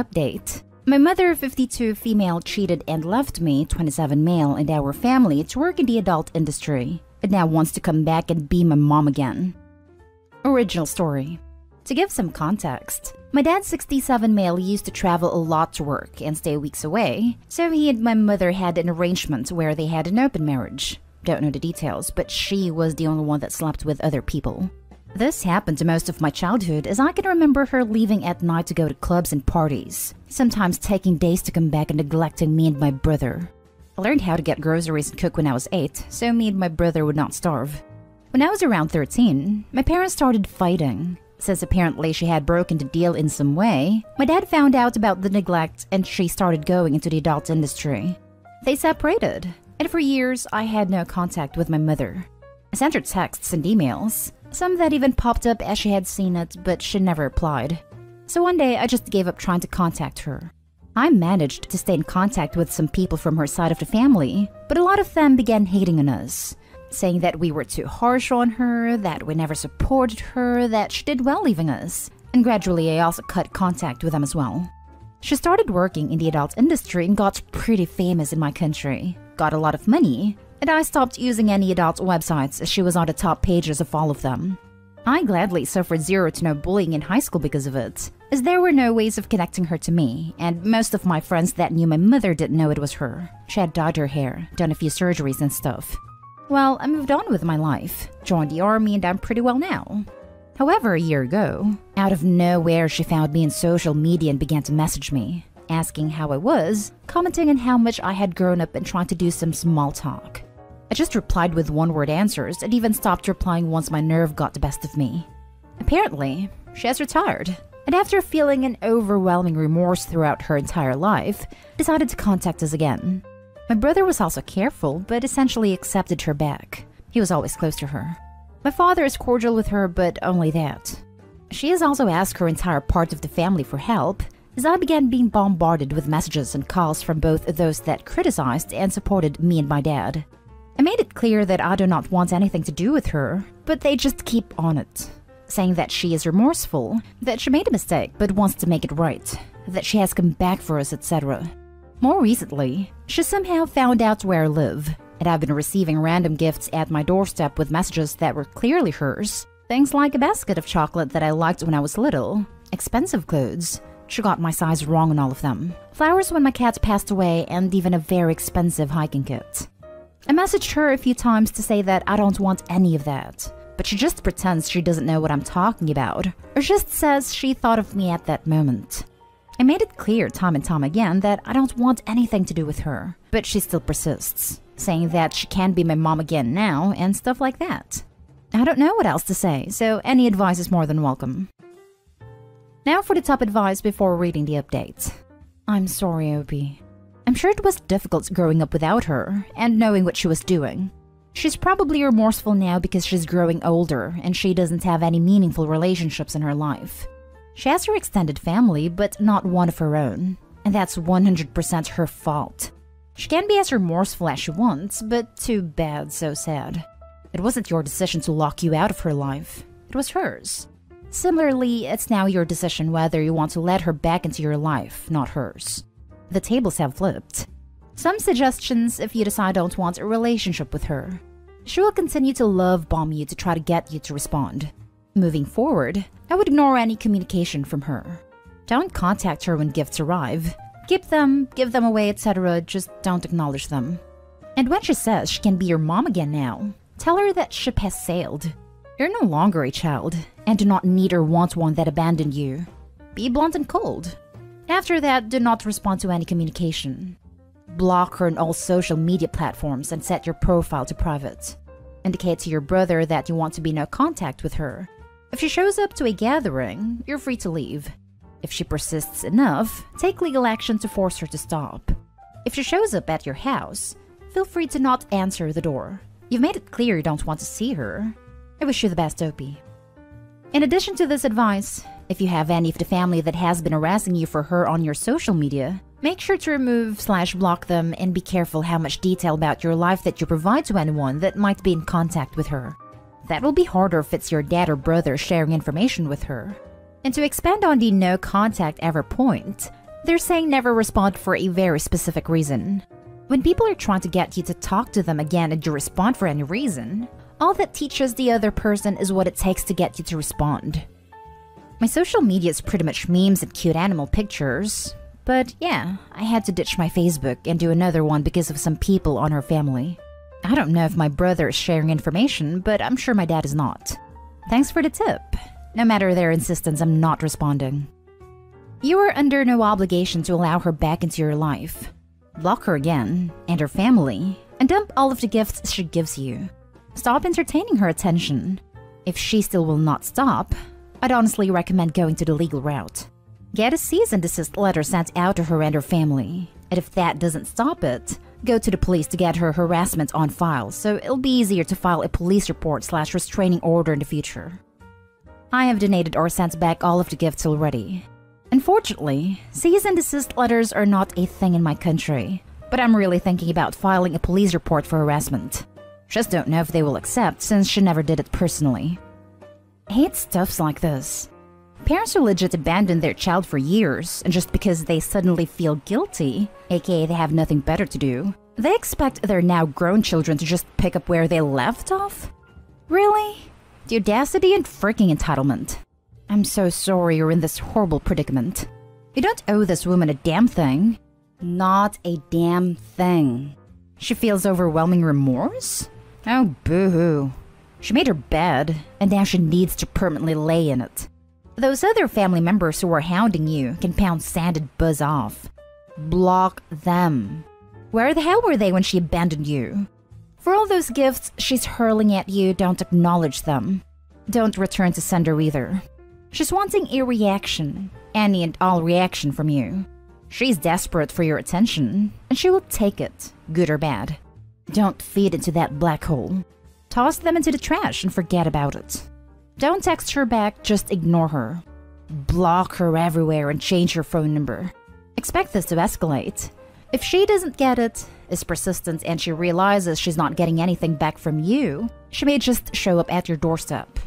Update. My mother, 52, female, cheated and left me, 27, male, and our family to work in the adult industry, and now wants to come back and be my mom again. Original story. To give some context, my dad, 67, male, used to travel a lot to work and stay weeks away, so he and my mother had an arrangement where they had an open marriage. Don't know the details, but she was the only one that slept with other people. This happened to most of my childhood, as I can remember her leaving at night to go to clubs and parties, sometimes taking days to come back and neglecting me and my brother. I learned how to get groceries and cook when I was 8, so me and my brother would not starve. When I was around 13, my parents started fighting. Since apparently she had broken the deal in some way, my dad found out about the neglect and she started going into the adult industry. They separated, and for years I had no contact with my mother. I sent her texts and emails, some that even popped up as she had seen it, but she never replied. So one day I just gave up trying to contact her. I managed to stay in contact with some people from her side of the family, but a lot of them began hating on us, saying that we were too harsh on her, that we never supported her, that she did well leaving us. And gradually I also cut contact with them as well. She started working in the adult industry and got pretty famous in my country, got a lot of money, and I stopped using any adult websites as she was on the top pages of all of them. I gladly suffered zero to no bullying in high school because of it, as there were no ways of connecting her to me, and most of my friends that knew my mother didn't know it was her. She had dyed her hair, done a few surgeries and stuff. Well, I moved on with my life, joined the army, and I'm pretty well now. However, a year ago, out of nowhere she found me in social media and began to message me, asking how I was, commenting on how much I had grown up and trying to do some small talk. I just replied with one-word answers and even stopped replying once my nerve got the best of me. Apparently, she has retired, and after feeling an overwhelming remorse throughout her entire life, decided to contact us again. My brother was also careful, but essentially accepted her back. He was always close to her. My father is cordial with her, but only that. She has also asked her entire part of the family for help, as I began being bombarded with messages and calls from both those that criticized and supported me and my dad. I made it clear that I do not want anything to do with her, but they just keep on it, saying that she is remorseful, that she made a mistake but wants to make it right, that she has come back for us, etc. More recently, she somehow found out where I live, and I've been receiving random gifts at my doorstep with messages that were clearly hers. Things like a basket of chocolate that I liked when I was little, expensive clothes. She got my size wrong on all of them. Flowers when my cat passed away, and even a very expensive hiking kit. I messaged her a few times to say that I don't want any of that, but she just pretends she doesn't know what I'm talking about, or just says she thought of me at that moment. I made it clear time and time again that I don't want anything to do with her, but she still persists, saying that she can be my mom again now and stuff like that. I don't know what else to say, so any advice is more than welcome. Now for the top advice before reading the update. I'm sorry, Opie. I'm sure it was difficult growing up without her and knowing what she was doing. She's probably remorseful now because she's growing older and she doesn't have any meaningful relationships in her life. She has her extended family, but not one of her own, and that's 100% her fault. She can be as remorseful as she wants, but too bad, so sad. It wasn't your decision to lock you out of her life. It was hers. Similarly, it's now your decision whether you want to let her back into your life, not hers. The tables have flipped. Some suggestions if you decide don't want a relationship with her. She will continue to love bomb you to try to get you to respond. Moving forward, I would ignore any communication from her. Don't contact her when gifts arrive. Keep them, give them away, etc. Just don't acknowledge them. And when she says she can be your mom again now, tell her that ship has sailed. You're no longer a child, and do not need or want one that abandoned you. Be blunt and cold. After that, do not respond to any communication. Block her on all social media platforms and set your profile to private. Indicate to your brother that you want to be no contact with her. If she shows up to a gathering, you're free to leave. If she persists enough, take legal action to force her to stop. If she shows up at your house, feel free to not answer the door. You've made it clear you don't want to see her. I wish you the best, Opie. In addition to this advice, if you have any of the family that has been harassing you for her on your social media, make sure to remove/block them and be careful how much detail about your life that you provide to anyone that might be in contact with her. That will be harder if it's your dad or brother sharing information with her. And to expand on the no contact ever point, They're saying never respond for a very specific reason. When people are trying to get you to talk to them again and you respond for any reason, all that teaches the other person is what it takes to get you to respond. My social media is pretty much memes and cute animal pictures. But yeah, I had to ditch my Facebook and do another one because of some people on her family. I don't know if my brother is sharing information, but I'm sure my dad is not. Thanks for the tip. No matter their insistence, I'm not responding. You are under no obligation to allow her back into your life. Block her again, and her family, and dump all of the gifts she gives you. Stop entertaining her attention. If she still will not stop, I'd honestly recommend going to the legal route. Get a cease and desist letter sent out to her and her family. And if that doesn't stop it, go to the police to get her harassment on file, so it'll be easier to file a police report/restraining order in the future. I have donated or sent back all of the gifts already. Unfortunately, cease and desist letters are not a thing in my country, but I'm really thinking about filing a police report for harassment. Just don't know if they will accept since she never did it personally. I hate stuffs like this. Parents who legit abandon their child for years, and just because they suddenly feel guilty, aka they have nothing better to do, they expect their now grown children to just pick up where they left off? Really? The audacity and freaking entitlement. I'm so sorry you're in this horrible predicament. You don't owe this woman a damn thing. Not a damn thing. She feels overwhelming remorse? Oh, boo-hoo. She made her bed, and now she needs to permanently lay in it. Those other family members who are hounding you can pound sand and buzz off. Block them. Where the hell were they when she abandoned you? For all those gifts she's hurling at you, don't acknowledge them. Don't return to sender either. She's wanting a reaction, any and all reaction from you. She's desperate for your attention, and she will take it, good or bad. Don't feed into that black hole. Toss them into the trash and forget about it. Don't text her back, just ignore her. Block her everywhere and change her phone number. Expect this to escalate. If she doesn't get it, is persistent, and she realizes she's not getting anything back from you, she may just show up at your doorstep.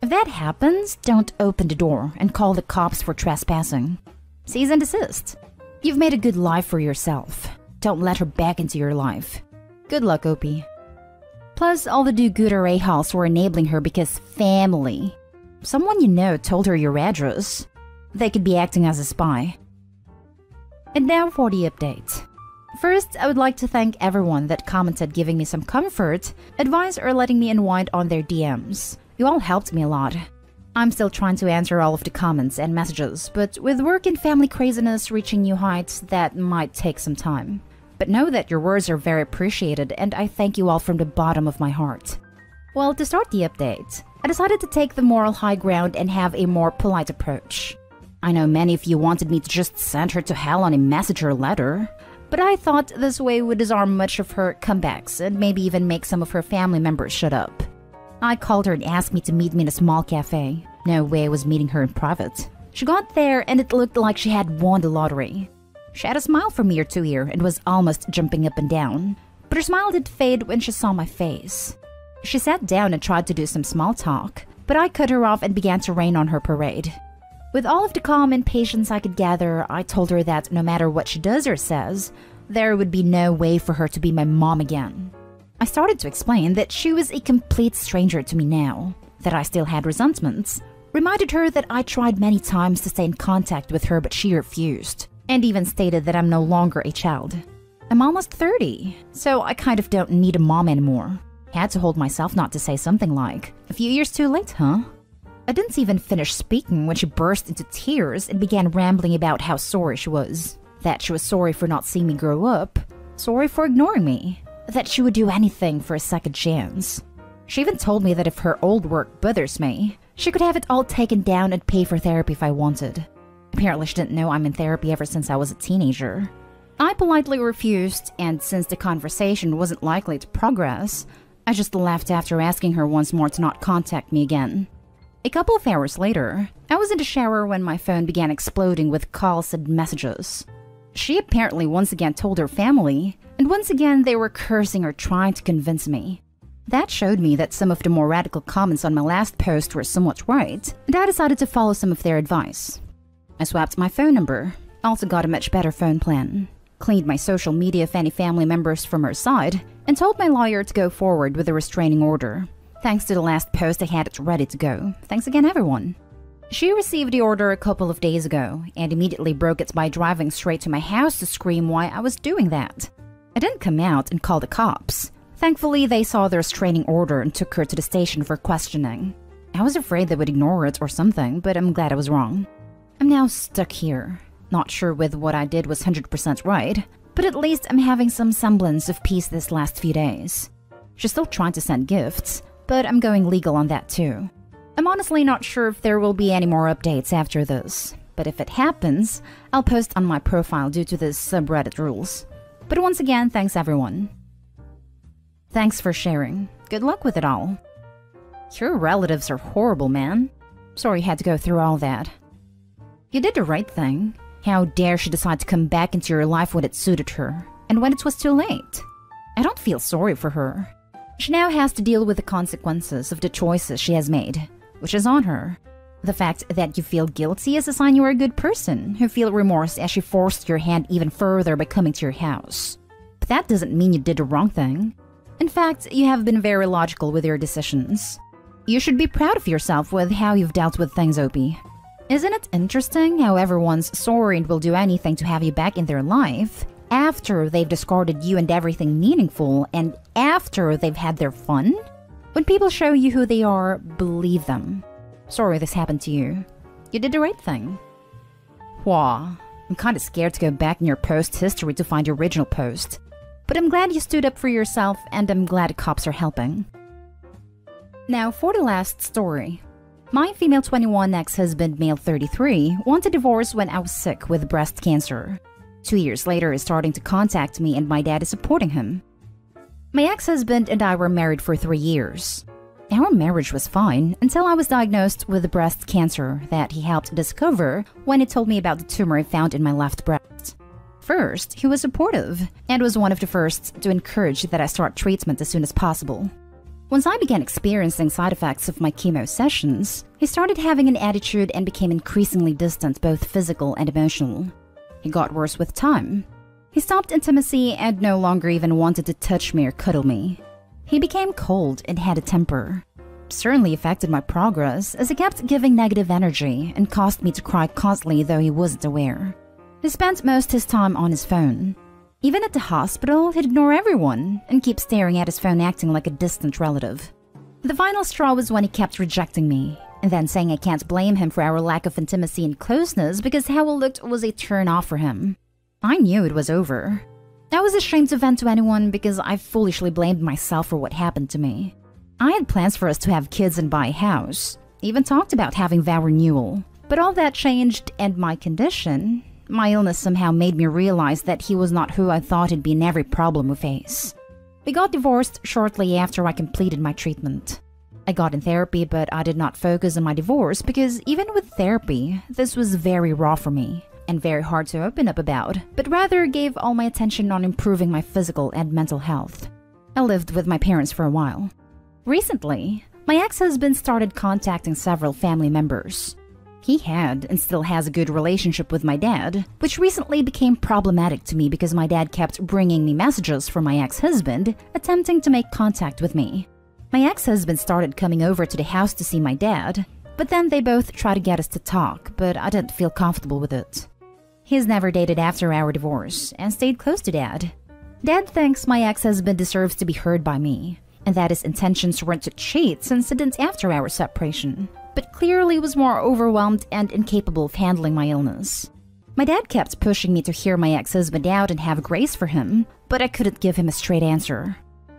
If that happens, don't open the door and call the cops for trespassing. Cease and desist. You've made a good life for yourself. Don't let her back into your life. Good luck, Opie. Plus, all the do-gooder a-holes were enabling her because family. Someone you know told her your address. They could be acting as a spy. And now for the update. First, I would like to thank everyone that commented giving me some comfort, advice, or letting me unwind on their DMs. You all helped me a lot. I'm still trying to answer all of the comments and messages, but with work and family craziness reaching new heights, that might take some time. But know that your words are very appreciated, and I thank you all from the bottom of my heart. Well, to start the update, I decided to take the moral high ground and have a more polite approach. I know many of you wanted me to just send her to hell on a message or letter, but I thought this way would disarm much of her comebacks and maybe even make some of her family members shut up. I called her and asked me to meet me in a small cafe. No way I was meeting her in private. She got there and it looked like she had won the lottery. She had a smile from ear to ear and was almost jumping up and down, but her smile did fade when she saw my face. She sat down and tried to do some small talk, but I cut her off and began to rain on her parade. With all of the calm and patience I could gather, I told her that no matter what she does or says, there would be no way for her to be my mom again. I started to explain that she was a complete stranger to me now, that I still had resentments, reminded her that I tried many times to stay in contact with her but she refused, and even stated that I'm no longer a child. I'm almost 30, so I kind of don't need a mom anymore. Had to hold myself not to say something like, "A few years too late, huh?" I didn't even finish speaking when she burst into tears and began rambling about how sorry she was. That she was sorry for not seeing me grow up, sorry for ignoring me, that she would do anything for a second chance. She even told me that if her old work bothers me, she could have it all taken down and pay for therapy if I wanted. Apparently she didn't know I'm in therapy ever since I was a teenager. I politely refused, and since the conversation wasn't likely to progress, I just left after asking her once more to not contact me again. A couple of hours later, I was in the shower when my phone began exploding with calls and messages. She apparently once again told her family, and once again they were cursing or trying to convince me. That showed me that some of the more radical comments on my last post were somewhat right, and I decided to follow some of their advice. I swapped my phone number, Also got a much better phone plan. Cleaned my social media of any family members from her side, and told my lawyer to go forward with a restraining order. Thanks to the last post, I had it ready to go. Thanks again, everyone. She received the order a couple of days ago, and immediately broke it by driving straight to my house to scream why I was doing that. I didn't come out and call the cops. Thankfully, they saw the restraining order and took her to the station for questioning. I was afraid they would ignore it or something, but I'm glad I was wrong. I'm now stuck here. Not sure whether what I did was 100% right, but at least I'm having some semblance of peace this last few days. She's still trying to send gifts, but I'm going legal on that too. I'm honestly not sure if there will be any more updates after this, but if it happens, I'll post on my profile due to the subreddit rules. But once again, thanks everyone. Thanks for sharing. Good luck with it all. Your relatives are horrible, man. Sorry you had to go through all that. You did the right thing. How dare she decide to come back into your life when it suited her, and when it was too late? I don't feel sorry for her. She now has to deal with the consequences of the choices she has made, which is on her. The fact that you feel guilty is a sign you are a good person, who feel remorse as she forced your hand even further by coming to your house. But that doesn't mean you did the wrong thing. In fact, you have been very logical with your decisions. You should be proud of yourself with how you've dealt with things, Opie. Isn't it interesting how everyone's sorry and will do anything to have you back in their life after they've discarded you and everything meaningful, and after they've had their fun? When people show you who they are, believe them. Sorry this happened to you. You did the right thing. Wah, I'm kinda scared to go back in your post history to find your original post. But I'm glad you stood up for yourself, and I'm glad the cops are helping. Now for the last story. My female 21 ex-husband, male 33, wanted divorce when I was sick with breast cancer. 2 years later, he's starting to contact me and my dad is supporting him. My ex-husband and I were married for 3 years. Our marriage was fine until I was diagnosed with breast cancer that he helped discover when he told me about the tumor he found in my left breast. First, he was supportive and was one of the first to encourage that I start treatment as soon as possible. Once I began experiencing side effects of my chemo sessions, he started having an attitude and became increasingly distant, both physical and emotional. He got worse with time. He stopped intimacy and no longer even wanted to touch me or cuddle me. He became cold and had a temper. It certainly affected my progress as he kept giving negative energy and caused me to cry constantly, though he wasn't aware. He spent most of his time on his phone. Even at the hospital, he'd ignore everyone and keep staring at his phone, acting like a distant relative. The final straw was when he kept rejecting me, and then saying I can't blame him for our lack of intimacy and closeness because how we looked was a turn-off for him. I knew it was over. I was ashamed to vent to anyone because I foolishly blamed myself for what happened to me. I had plans for us to have kids and buy a house, even talked about having vow renewal. But all that changed, and my condition, my illness somehow made me realize that he was not who I thought he'd be in every problem we face. We got divorced shortly after I completed my treatment. I got in therapy, but I did not focus on my divorce because even with therapy, this was very raw for me and very hard to open up about, but rather gave all my attention on improving my physical and mental health. I lived with my parents for a while. Recently, my ex-husband started contacting several family members. He had and still has a good relationship with my dad, which recently became problematic to me because my dad kept bringing me messages from my ex-husband, attempting to make contact with me. My ex-husband started coming over to the house to see my dad, but then they both tried to get us to talk, but I didn't feel comfortable with it. He's never dated after our divorce and stayed close to Dad. Dad thinks my ex-husband deserves to be heard by me, and that his intentions weren't to cheat since it didn't after our separation, but clearly was more overwhelmed and incapable of handling my illness. My dad kept pushing me to hear my ex-husband out and have grace for him, but I couldn't give him a straight answer.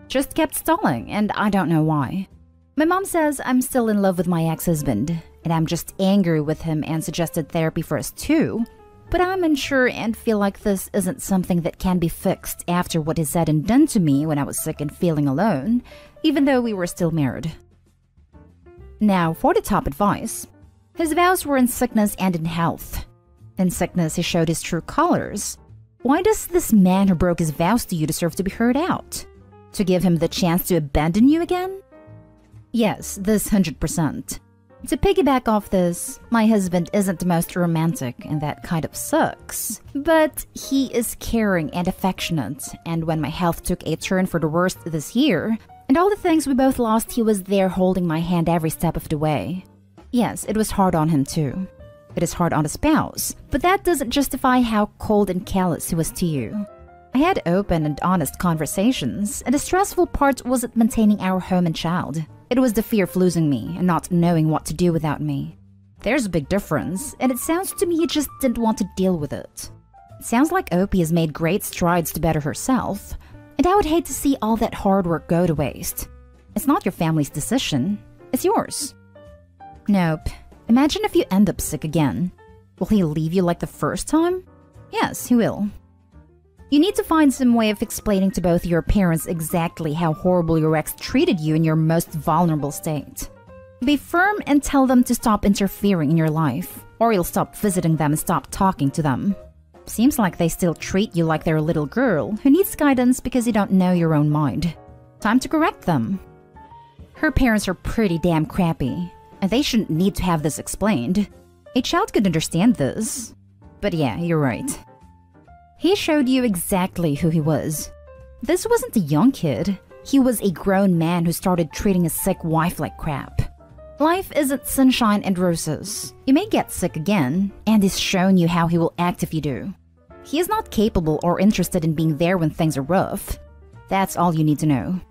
Just kept stalling, and I don't know why. My mom says I'm still in love with my ex-husband, and I'm just angry with him and suggested therapy for us too, but I'm unsure and feel like this isn't something that can be fixed after what he said and done to me when I was sick and feeling alone, even though we were still married. Now, for the top advice. His vows were in sickness and in health. In sickness, he showed his true colors. Why does this man who broke his vows to you deserve to be heard out? To give him the chance to abandon you again? Yes, this 100%. To piggyback off this, my husband isn't the most romantic, and that kind of sucks. But he is caring and affectionate, and when my health took a turn for the worst this year, and all the things we both lost, he was there holding my hand every step of the way. Yes, it was hard on him too. It is hard on a spouse, but that doesn't justify how cold and callous he was to you. I had open and honest conversations, and the stressful part wasn't maintaining our home and child. It was the fear of losing me and not knowing what to do without me. There's a big difference, and it sounds to me he just didn't want to deal with it. It sounds like Opie has made great strides to better herself, and I would hate to see all that hard work go to waste. It's not your family's decision, it's yours. Nope. Imagine if you end up sick again. Will he leave you like the first time? Yes, he will. You need to find some way of explaining to both your parents exactly how horrible your ex treated you in your most vulnerable state. Be firm and tell them to stop interfering in your life, or you'll stop visiting them and stop talking to them. Seems like they still treat you like they're a little girl who needs guidance because you don't know your own mind. Time to correct them. Her parents are pretty damn crappy, and they shouldn't need to have this explained. A child could understand this. But yeah, you're right. He showed you exactly who he was. This wasn't a young kid. He was a grown man who started treating his sick wife like crap. Life isn't sunshine and roses. You may get sick again, and he's shown you how he will act if you do. He is not capable or interested in being there when things are rough. That's all you need to know.